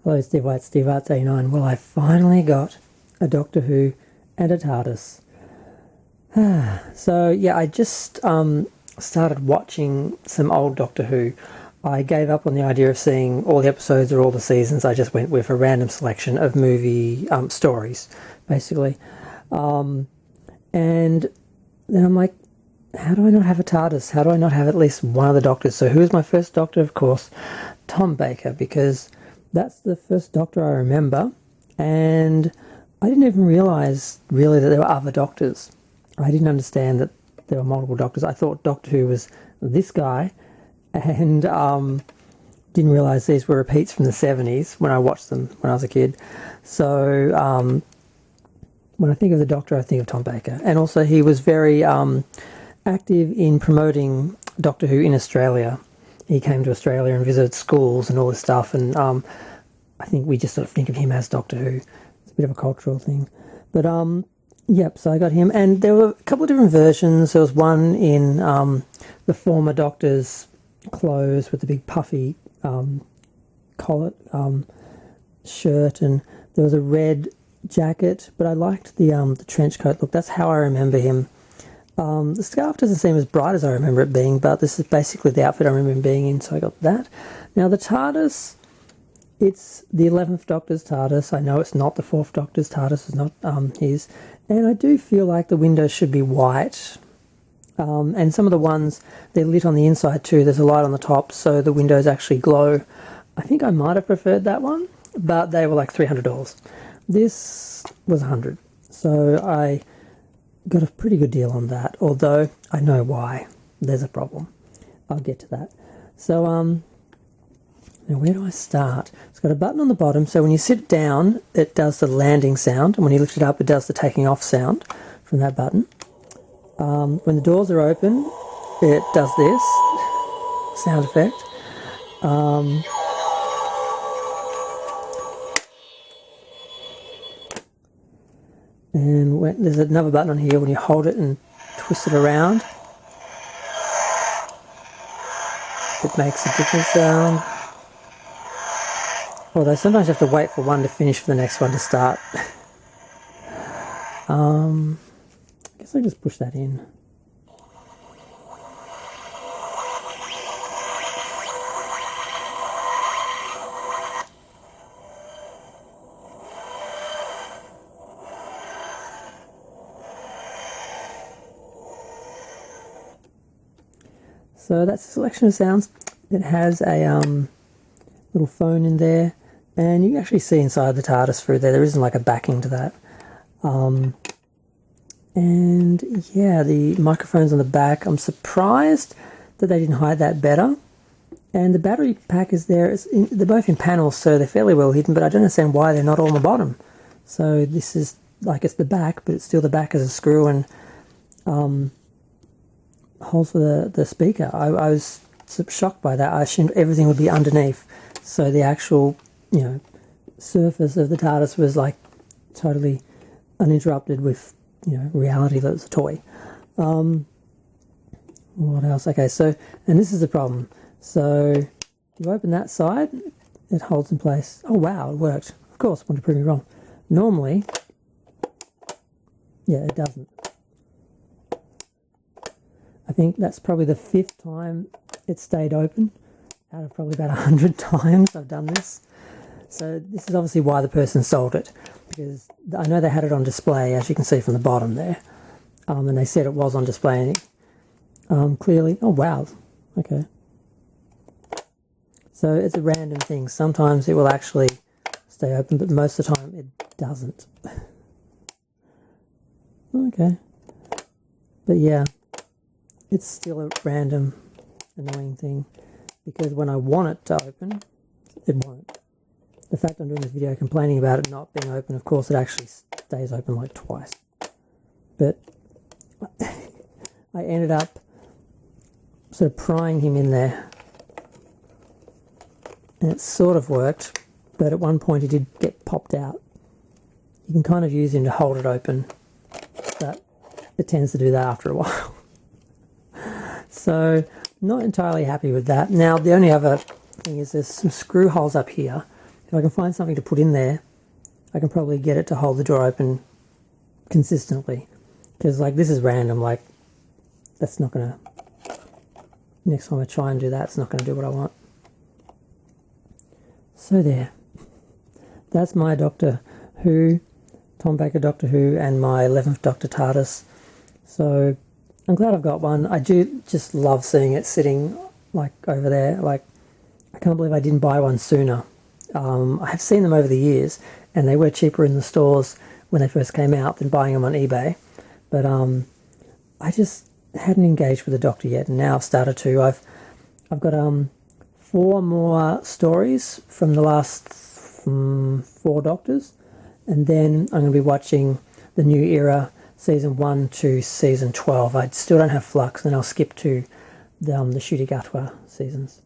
Hello, Steve White, Steve Arts 89. Well, I finally got a Doctor Who and a Tardis. So, yeah, I just started watching some old Doctor Who. I gave up on the idea of seeing all the episodes or all the seasons. I just went with a random selection of movie stories, basically. And then I'm like, how do I not have a TARDIS? How do I not have at least one of the Doctors? So who was my first Doctor? Of course, Tom Baker, because that's the first Doctor I remember. And I didn't even realise, really, that there were other Doctors. I didn't understand that there were multiple Doctors. I thought Doctor Who was this guy, and didn't realise these were repeats from the 70s when I watched them when I was a kid. So when I think of the Doctor, I think of Tom Baker. And also he was very active in promoting Doctor Who in Australia. He came to Australia and visited schools and all this stuff, and I think we just sort of think of him as Doctor Who. It's a bit of a cultural thing. But yep, so I got him. And there were a couple of different versions. There was one in the former Doctor's clothes with the big puffy collar shirt, and there was a red jacket, but I liked the trench coat look. That's how I remember him. The scarf doesn't seem as bright as I remember it being, but this is basically the outfit I remember him being in, so I got that. Now the TARDIS, it's the 11th Doctor's TARDIS. I know it's not the 4th Doctor's TARDIS, it's not his, and I do feel like the windows should be white. And some of the ones, they're lit on the inside too. There's a light on the top, so the windows actually glow. I think I might have preferred that one, but they were like $300. This was $100, so I got a pretty good deal on that, although I know why. There's a problem. I'll get to that. So, now where do I start? It's got a button on the bottom, so when you sit down, it does the landing sound, and when you lift it up, it does the taking off sound from that button. When the doors are open, it does this sound effect. And there's another button on here when you hold it and twist it around. It makes a different sound. Although sometimes you have to wait for one to finish for the next one to start. I guess I just push that in. So that's a selection of sounds. It has a little phone in there, and you can actually see inside the TARDIS through there. There isn't like a backing to that. And yeah, the microphone's on the back. I'm surprised that they didn't hide that better. And the battery pack is there. They're both in panels, so they're fairly well hidden, but I don't understand why they're not all on the bottom. So this is like, it's the back, but it's still the back as a screw, and holes for the speaker. I was shocked by that. I assumed everything would be underneath, so the actual, surface of the TARDIS was like totally uninterrupted with, reality that it's a toy. What else? Okay, so, and this is the problem. So if you open that side, it holds in place. Oh wow, it worked. Of course, I want to prove me wrong. Normally, yeah, it doesn't. I think that's probably the 5th time it stayed open out of probably about 100 times I've done this. So this is obviously why the person sold it, because I know they had it on display, as you can see from the bottom there, and they said it was on display clearly. Oh wow, okay. So it's a random thing. Sometimes it will actually stay open, but most of the time it doesn't. Okay, but yeah, it's still a random annoying thing, because when I want it to open, it won't. The fact I'm doing this video complaining about it not being open, of course it actually stays open like twice. But I ended up sort of prying him in there, and it sort of worked, but at one point he did get popped out. You can kind of use him to hold it open, but it tends to do that after a while. So, not entirely happy with that. Now, the only other thing is there's some screw holes up here. if I can find something to put in there, I can probably get it to hold the drawer open consistently. Because, like, this is random, like, that's not going to... Next time I try and do that, it's not going to do what I want. So there. That's my Doctor Who, Tom Baker Doctor Who, and my 11th Doctor Tardis. So I'm glad I've got one. I do just love seeing it sitting, like, over there. Like, I can't believe I didn't buy one sooner. I have seen them over the years, and they were cheaper in the stores when they first came out than buying them on eBay. But I just hadn't engaged with the Doctor yet, and now I've started to. I've got 4 more stories from the last 4 Doctors, and then I'm going to be watching the New Era season 1 to season 12. I still don't have Flux, and I'll skip to the Shuti Gatwa seasons.